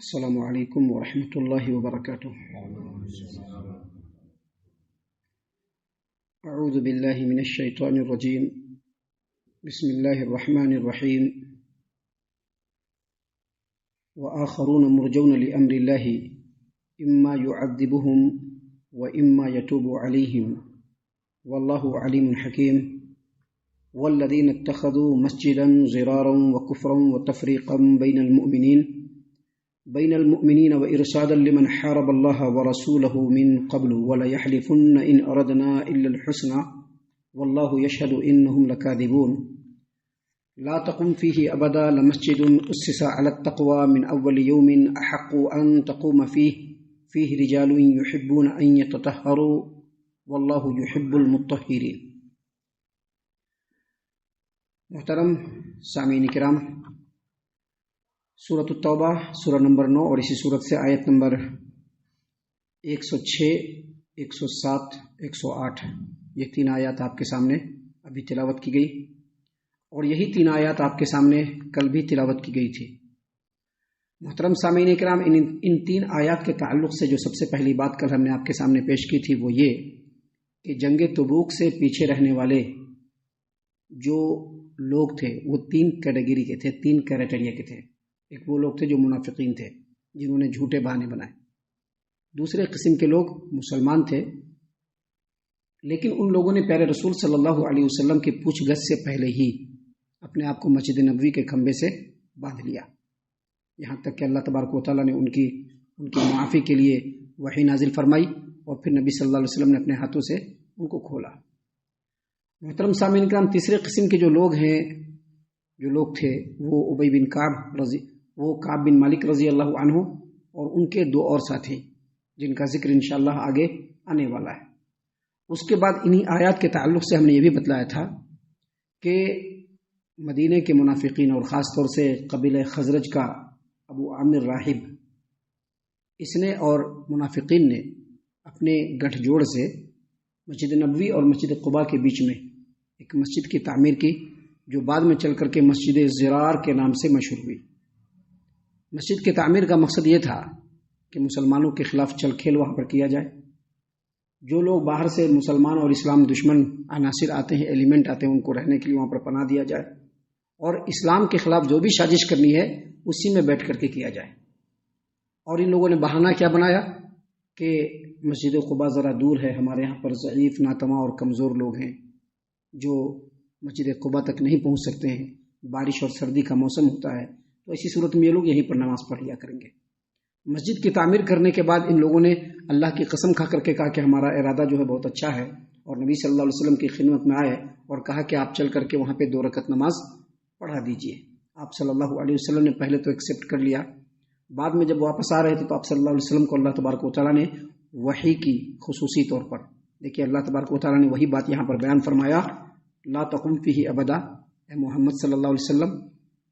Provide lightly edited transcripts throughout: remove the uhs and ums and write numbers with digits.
السلام علیکم ورحمۃ اللہ وبرکاتہ۔ اعوذ باللہ من الشیطان الرجیم، بسم اللہ الرحمن الرحیم۔ وآخرون مرجون لأمر اللہ اما يعذبهم واما يتوب علیہم واللہ علیم حکیم۔ والذین اتخذوا مسجدا ضرارا وکفرا وتفریقا بین المؤمنین وإرشادا لمن حارب الله ورسوله من قبل وليحلفن إن أردنا إلا الحسنى والله يشهد إنهم لكاذبون۔ لا تقم فيه أبدا لمسجد أسس على التقوى من أول يوم أحق أن تقوم فيه رجال يحبون أن يتطهروا والله يحب المطهرين۔ محترم سامعین کرام، سورۃ التوبہ سورہ نمبر 9 اور اسی سورت سے آیت نمبر 106، 107، 108 یہ تین آیات آپ کے سامنے ابھی تلاوت کی گئی، اور یہی تین آیات آپ کے سامنے کل بھی تلاوت کی گئی تھی۔ محترم سامعین کرام، ان تین آیات کے تعلق سے جو سب سے پہلی بات کل ہم نے آپ کے سامنے پیش کی تھی وہ یہ کہ جنگ تبوک سے پیچھے رہنے والے جو لوگ تھے وہ تین کیٹیگری کے تھے، تین کیٹیگری کے تھے۔ ایک وہ لوگ تھے جو منافقین تھے، جنہوں نے جھوٹے بہانے بنائے۔ دوسرے قسم کے لوگ مسلمان تھے، لیکن ان لوگوں نے پیارے رسول صلی اللہ علیہ وسلم کی پوچھ گچھ سے پہلے ہی اپنے آپ کو مسجد نبوی کے کھمبے سے باندھ لیا، یہاں تک کہ اللہ تبارک و تعالیٰ نے ان کی معافی کے لیے وحی نازل فرمائی، اور پھر نبی صلی اللہ علیہ وسلم نے اپنے ہاتھوں سے ان کو کھولا۔ محترم سامعین کرام، تیسرے قسم کے جو لوگ تھے وہ ابی بن کعب بن مالک رضی اللہ عنہ اور ان کے دو اور ساتھی، جن کا ذکر انشاءاللہ آگے آنے والا ہے۔ اس کے بعد انہی آیات کے تعلق سے ہم نے یہ بھی بتلایا تھا کہ مدینے کے منافقین اور خاص طور سے قبیلہ خزرج کا ابو عامر راہب، اس نے اور منافقین نے اپنے گٹھ جوڑ سے مسجد نبوی اور مسجد قباء کے بیچ میں ایک مسجد کی تعمیر کی، جو بعد میں چل کر کے مسجد زرار کے نام سے مشہور ہوئی۔ مسجد کی تعمیر کا مقصد یہ تھا کہ مسلمانوں کے خلاف چل کھیل وہاں پر کیا جائے، جو لوگ باہر سے مسلمان اور اسلام دشمن عناصر آتے ہیں، ایلیمنٹ آتے ہیں، ان کو رہنے کے لیے وہاں پر پناہ دیا جائے، اور اسلام کے خلاف جو بھی سازش کرنی ہے اسی میں بیٹھ کر کے کیا جائے۔ اور ان لوگوں نے بہانہ کیا بنایا کہ مسجد قباء ذرا دور ہے، ہمارے یہاں پر ضعیف، ناتواں اور کمزور لوگ ہیں جو مسجد قباء تک نہیں پہنچ سکتے ہیں، بارش اور سردی کا موسم ہوتا ہے، تو ایسی صورت میں یہ لوگ یہیں پر نماز پڑھ لیا کریں گے۔ مسجد کی تعمیر کرنے کے بعد ان لوگوں نے اللہ کی قسم کھا کر کے کہا کہ ہمارا ارادہ جو ہے بہت اچھا ہے، اور نبی صلی اللہ علیہ وسلم کی خدمت میں آئے اور کہا کہ آپ چل کر کے وہاں پہ 2 رکعت نماز پڑھا دیجئے۔ آپ صلی اللہ علیہ وسلم نے پہلے تو ایکسیپٹ کر لیا، بعد میں جب واپس آ رہے تھے تو آپ صلی اللہ علیہ وسلم کو اللہ تبارک و تعالیٰ نے وحی کی خصوصی طور پر، دیکھیے اللہ تبارک و تعالیٰ نے وہی بات یہاں پر بیان فرمایا، لا تقم فیہ ابدا، اے محمد صلی اللہ علیہ وسلم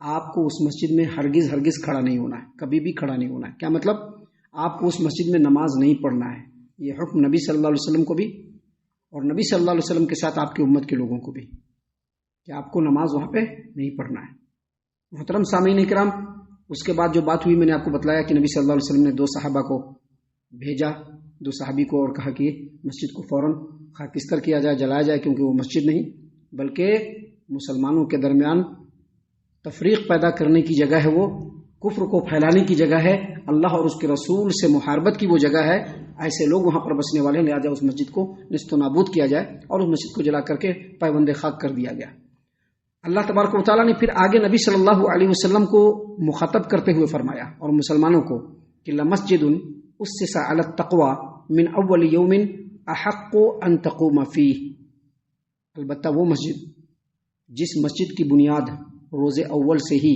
آپ کو اس مسجد میں ہرگز کھڑا نہیں ہونا ہے، کبھی بھی کھڑا نہیں ہونا ہے۔ کیا مطلب؟ آپ کو اس مسجد میں نماز نہیں پڑھنا ہے۔ یہ حکم نبی صلی اللہ علیہ وسلم کو بھی اور نبی صلی اللہ علیہ وسلم کے ساتھ آپ کی امت کے لوگوں کو بھی، کہ آپ کو نماز وہاں پہ نہیں پڑھنا ہے۔ محترم سامعین کرام، اس کے بعد جو بات ہوئی میں نے آپ کو بتلایا کہ نبی صلی اللہ علیہ وسلم نے 2 صحابہ کو بھیجا، 2 صحابی کو، اور کہا کہ مسجد کو فوراً خاکستر کیا جائے، جلایا جائے، کیونکہ وہ مسجد نہیں بلکہ مسلمانوں کے درمیان تفریق پیدا کرنے کی جگہ ہے، وہ کفر کو پھیلانے کی جگہ ہے، اللہ اور اس کے رسول سے محاربت کی وہ جگہ ہے۔ ایسے لوگ وہاں پر بسنے والے ہیں، لہٰذا اس مسجد کو نیست و نابود کیا جائے، اور اس مسجد کو جلا کر کے پیوند خاک کر دیا گیا۔ اللہ تبارک و تعالیٰ نے پھر آگے نبی صلی اللہ علیہ وسلم کو مخاطب کرتے ہوئے فرمایا اور مسلمانوں کو کہ لمسجد اسس علی التقوی من اول یوم احق ان تقوم فیہ، البتہ وہ مسجد جس مسجد کی بنیاد روز اول سے ہی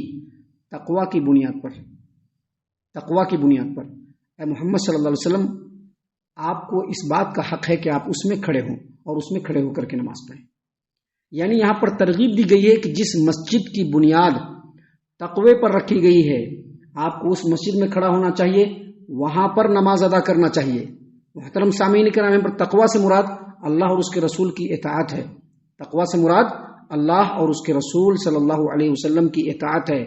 تقوی کی بنیاد پر، اے محمد صلی اللہ علیہ وسلم آپ کو اس بات کا حق ہے کہ آپ اس میں کھڑے ہوں اور اس میں کھڑے ہو کر کے نماز پڑھیں۔ یعنی یہاں پر ترغیب دی گئی ہے کہ جس مسجد کی بنیاد تقوی پر رکھی گئی ہے آپ کو اس مسجد میں کھڑا ہونا چاہیے، وہاں پر نماز ادا کرنا چاہیے۔ محترم سامعین کرام، یہاں پر تقوی سے مراد اللہ اور اس کے رسول کی اطاعت ہے، تقوی سے مراد اللہ اور اس کے رسول صلی اللہ علیہ وسلم کی اطاعت ہے،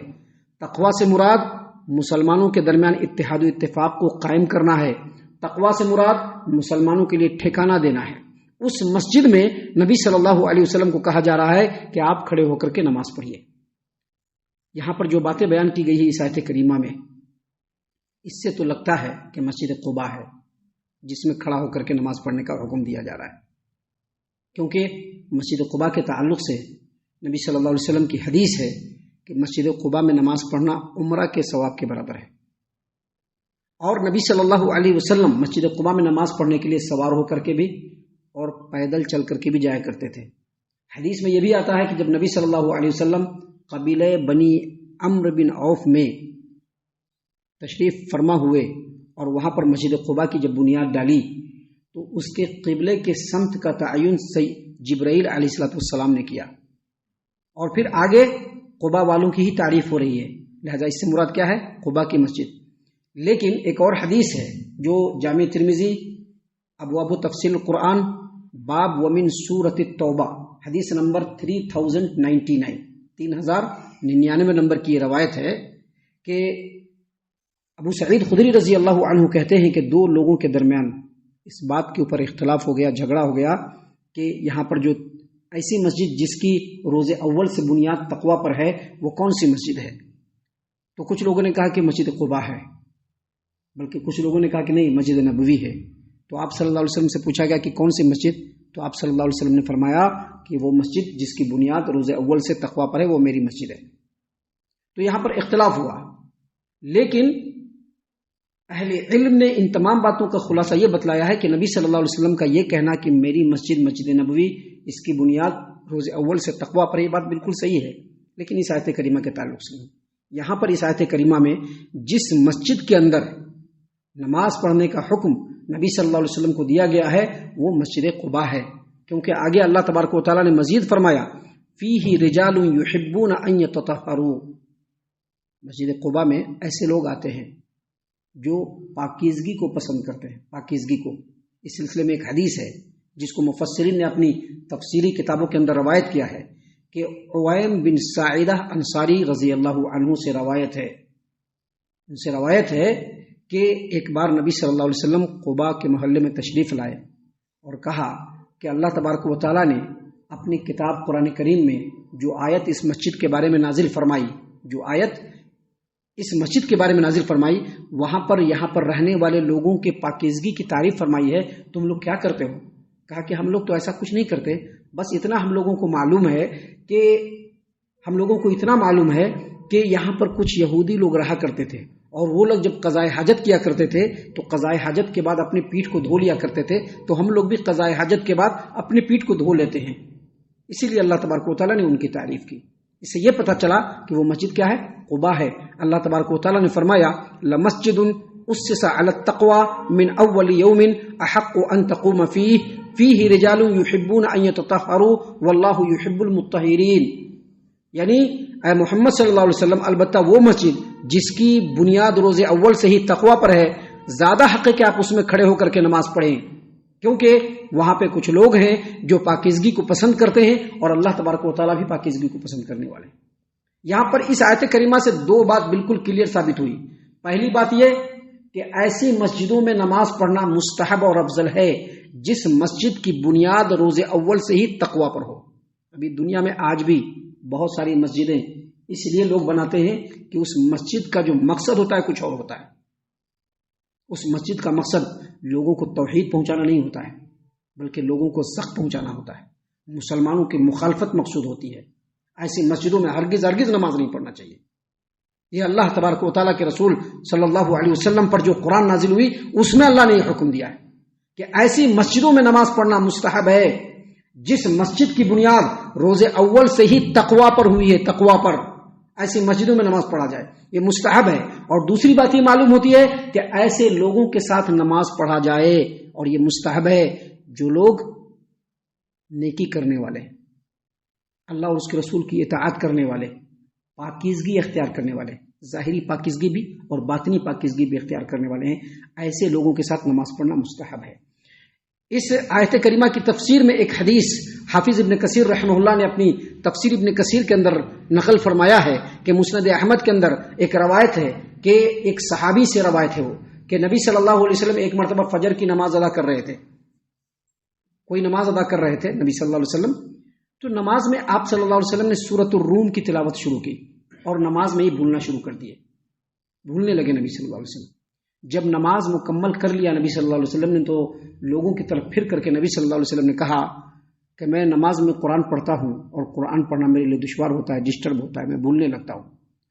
تقوی سے مراد مسلمانوں کے درمیان اتحاد و اتفاق کو قائم کرنا ہے۔ تقویٰ سے مراد مسلمانوں کے لیے ٹھکانہ دینا ہے۔ اس مسجد میں نبی صلی اللہ علیہ وسلم کو کہا جا رہا ہے کہ آپ کھڑے ہو کر کے نماز پڑھیے۔ یہاں پر جو باتیں بیان کی گئی ہے اس آیت کریمہ میں، اس سے تو لگتا ہے کہ مسجد قباء ہے جس میں کھڑا ہو کر کے نماز پڑھنے کا حکم دیا جا رہا ہے، کیونکہ مسجد قباء کے تعلق سے نبی صلی اللہ علیہ وسلم کی حدیث ہے کہ مسجد قباء میں نماز پڑھنا عمرہ کے ثواب کے برابر ہے، اور نبی صلی اللہ علیہ وسلم مسجد قباء میں نماز پڑھنے کے لیے سوار ہو کر کے بھی اور پیدل چل کر کے بھی جایا کرتے تھے۔ حدیث میں یہ بھی آتا ہے کہ جب نبی صلی اللہ علیہ وسلم قبیلہ بنی عمرو بن عوف میں تشریف فرما ہوئے اور وہاں پر مسجد قباء کی جب بنیاد ڈالی تو اس کے قبلے کے سمت کا تعین جبرائیل علیہ السلام نے کیا، اور پھر آگے قباء والوں کی ہی تعریف ہو رہی ہے، لہذا اس سے مراد کیا ہے؟ قباء کی مسجد۔ لیکن ایک اور حدیث ہے جو جامع ترمذی ابواب تفسیر القرآن باب ومن سورۃ التوبہ حدیث نمبر 3099 نمبر کی یہ روایت ہے کہ ابو سعید خدری رضی اللہ عنہ کہتے ہیں کہ دو لوگوں کے درمیان اس بات کے اوپر اختلاف ہو گیا، جھگڑا ہو گیا کہ یہاں پر جو ایسی مسجد جس کی روز اول سے بنیاد تقویٰ پر ہے وہ کون سی مسجد ہے؟ تو کچھ لوگوں نے کہا کہ مسجد قباء ہے، بلکہ کچھ لوگوں نے کہا کہ نہیں، مسجد نبوی ہے۔ تو آپ صلی اللہ علیہ وسلم سے پوچھا گیا کہ کون سی مسجد؟ تو آپ صلی اللہ علیہ وسلم نے فرمایا کہ وہ مسجد جس کی بنیاد روز اول سے تقویٰ پر ہے وہ میری مسجد ہے۔ تو یہاں پر اختلاف ہوا، لیکن اہل علم نے ان تمام باتوں کا خلاصہ یہ بتلایا ہے کہ نبی صلی اللہ علیہ وسلم کا یہ کہنا کہ میری مسجد مسجد نبوی اس کی بنیاد روز اول سے تقویٰ پر، یہ بات بالکل صحیح ہے، لیکن اس آیت کریمہ کے تعلق سے نہیں۔ یہاں پر اس آیت کریمہ میں جس مسجد کے اندر نماز پڑھنے کا حکم نبی صلی اللہ علیہ وسلم کو دیا گیا ہے وہ مسجد قباء ہے، کیونکہ آگے اللہ تبارک و تعالیٰ نے مزید فرمایا فیہ رجال یحبون ان یتطہروا، مسجد قباء میں ایسے لوگ آتے ہیں جو پاکیزگی کو پسند کرتے ہیں، پاکیزگی کو۔ اس سلسلے میں ایک حدیث ہے جس کو مفسرین نے اپنی تفسیری کتابوں کے اندر روایت کیا ہے کہ عویم بن ساعدہ انصاری رضی اللہ عنہ سے روایت ہے، ان سے روایت ہے کہ ایک بار نبی صلی اللہ علیہ وسلم قباء کے محلے میں تشریف لائے اور کہا کہ اللہ تبارک و تعالیٰ نے اپنی کتاب قرآن کریم میں جو آیت اس مسجد کے بارے میں نازل فرمائی، جو آیت اس مسجد کے بارے میں نازل فرمائی، وہاں پر یہاں پر رہنے والے لوگوں کے پاکیزگی کی تعریف فرمائی ہے، تم لوگ کیا کرتے ہو؟ کہا کہ ہم لوگ تو ایسا کچھ نہیں کرتے، بس اتنا ہم لوگوں کو معلوم ہے کہ ہم لوگوں کو اتنا معلوم ہے کہ یہاں پر کچھ یہودی لوگ رہا کرتے تھے اور وہ لوگ جب قضاء حاجت کیا کرتے تھے تو قضاء حاجت کے بعد اپنی پیٹھ کو دھو لیا کرتے تھے، تو ہم لوگ بھی قضاء حاجت کے بعد اپنی پیٹھ کو دھو لیتے ہیں، اسی لیے اللہ تبارک و تعالیٰ نے ان کی تعریف کی۔ اس سے یہ پتہ چلا کہ وہ مسجد کیا ہے؟ قباء ہے۔ اللہ تبارک و تعالیٰ نے فرمایا لمسجد اسس علی التقوی من اول یوم احق ان تقوم فیہ رجال یحبون ان یتطہروا واللہ یحب المطہرین، یعنی اے محمد صلی اللہ علیہ وسلم البتہ وہ مسجد جس کی بنیاد روز اول سے ہی تقویٰ پر ہے، زیادہ حق ہے کہ آپ اس میں کھڑے ہو کر کے نماز پڑھیں، کیونکہ وہاں پہ کچھ لوگ ہیں جو پاکیزگی کو پسند کرتے ہیں اور اللہ تبارک و تعالیٰ بھی پاکیزگی کو پسند کرنے والے ہیں۔ یہاں پر اس آیت کریمہ سے دو بات بالکل کلیئر ثابت ہوئی۔ پہلی بات یہ کہ ایسی مسجدوں میں نماز پڑھنا مستحب اور افضل ہے جس مسجد کی بنیاد روز اول سے ہی تقویٰ پر ہو۔ ابھی دنیا میں آج بھی بہت ساری مسجدیں اس لیے لوگ بناتے ہیں کہ اس مسجد کا جو مقصد ہوتا ہے کچھ اور ہوتا ہے، اس مسجد کا مقصد لوگوں کو توحید پہنچانا نہیں ہوتا ہے بلکہ لوگوں کو سخت پہنچانا ہوتا ہے، مسلمانوں کی مخالفت مقصود ہوتی ہے۔ ایسی مسجدوں میں ہرگز نماز نہیں پڑھنا چاہیے۔ یہ اللہ تبارک و تعالیٰ کے رسول صلی اللہ علیہ وسلم پر جو قرآن نازل ہوئی اس میں اللہ نے یہ حکم دیا ہے کہ ایسی مسجدوں میں نماز پڑھنا مستحب ہے جس مسجد کی بنیاد روز اول سے ہی تقویٰ پر ہوئی ہے، تقویٰ پر ایسی مسجدوں میں نماز پڑھا جائے، یہ مستحب ہے۔ اور دوسری بات یہ معلوم ہوتی ہے کہ ایسے لوگوں کے ساتھ نماز پڑھا جائے، اور یہ مستحب ہے جو لوگ نیکی کرنے والے، اللہ اور اس کے رسول کی اطاعت کرنے والے، پاکیزگی اختیار کرنے والے، ظاہری پاکیزگی بھی اور باطنی پاکیزگی بھی اختیار کرنے والے ہیں، ایسے لوگوں کے ساتھ نماز پڑھنا مستحب ہے۔ اس آیت کریمہ کی تفسیر میں ایک حدیث حافظ ابن کثیر رحمہ اللہ نے اپنی تفسیر ابن کثیر کے اندر نقل فرمایا ہے کہ مسند احمد کے اندر ایک روایت ہے کہ ایک صحابی سے روایت ہے وہ کہ نبی صلی اللہ علیہ وسلم ایک مرتبہ فجر کی نماز ادا کر رہے تھے، کوئی نماز ادا کر رہے تھے نبی صلی اللہ علیہ وسلم، تو نماز میں آپ صلی اللہ علیہ وسلم نے سورۃ الروم کی تلاوت شروع کی اور نماز میں ہی بھولنا شروع کر دیے، بھولنے لگے نبی صلی اللہ علیہ وسلم۔ جب نماز مکمل کر لیا نبی صلی اللہ علیہ وسلم نے تو لوگوں کی طرف پھر کر کے نبی صلی اللہ علیہ وسلم نے کہا کہ میں نماز میں قرآن پڑھتا ہوں اور قرآن پڑھنا میرے لیے دشوار ہوتا ہے، ڈسٹرب ہوتا ہے، میں بھولنے لگتا ہوں،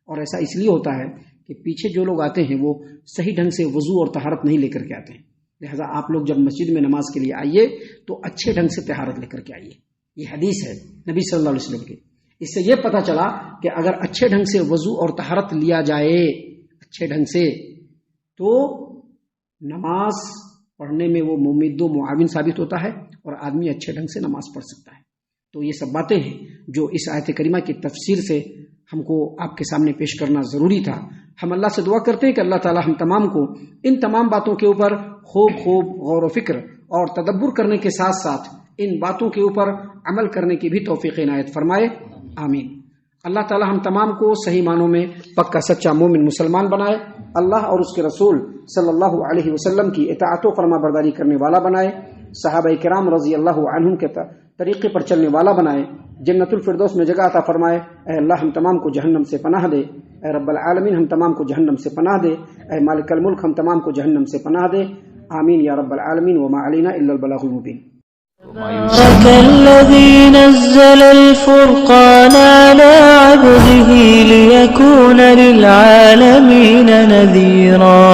اور ایسا اس لیے ہوتا ہے کہ پیچھے جو لوگ آتے ہیں وہ صحیح ڈھنگ سے وضو اور طہارت نہیں لے کر کے آتے ہیں، لہذا آپ لوگ جب مسجد میں نماز کے لیے آئیے تو اچھے ڈھنگ سے طہارت لے کر کے آئیے۔ یہ حدیث ہے نبی صلی اللہ علیہ وسلم کی۔ اس سے یہ پتہ چلا کہ اگر اچھے ڈھنگ سے وضو اور طہارت لیا جائے اچھے ڈھنگ سے تو نماز پڑھنے میں وہ ممد و معاون ثابت ہوتا ہے اور آدمی اچھے ڈھنگ سے نماز پڑھ سکتا ہے۔ تو یہ سب باتیں ہیں جو اس آیت کریمہ کی تفسیر سے ہم کو آپ کے سامنے پیش کرنا ضروری تھا۔ ہم اللہ سے دعا کرتے ہیں کہ اللہ تعالی ہم تمام کو ان تمام باتوں کے اوپر خوب غور و فکر اور تدبر کرنے کے ساتھ ساتھ ان باتوں کے اوپر عمل کرنے کی بھی توفیق عنایت فرمائے، آمین۔ اللہ تعالی ہم تمام کو صحیح معنوں میں پکا سچا مومن مسلمان بنائے، اللہ اور اس کے رسول صلی اللہ علیہ وسلم کی اطاعت و فرما برداری کرنے والا بنائے، صحابہ کرام رضی اللہ عنہم کے طریقے پر چلنے والا بنائے، جنت الفردوس میں جگہ عطا فرمائے۔ اے اللہ ہم تمام کو جہنم سے پناہ دے، اے رب العالمین ہم تمام کو جہنم سے پناہ دے، اے مالک الملک ہم تمام کو جہنم سے پناہ دے، آمین یا رب العالمین۔ وما علینا الا البلاغ المبین۔ تبارك الذي نزل الفرقان على عبده ليكون للعالمين نذيرا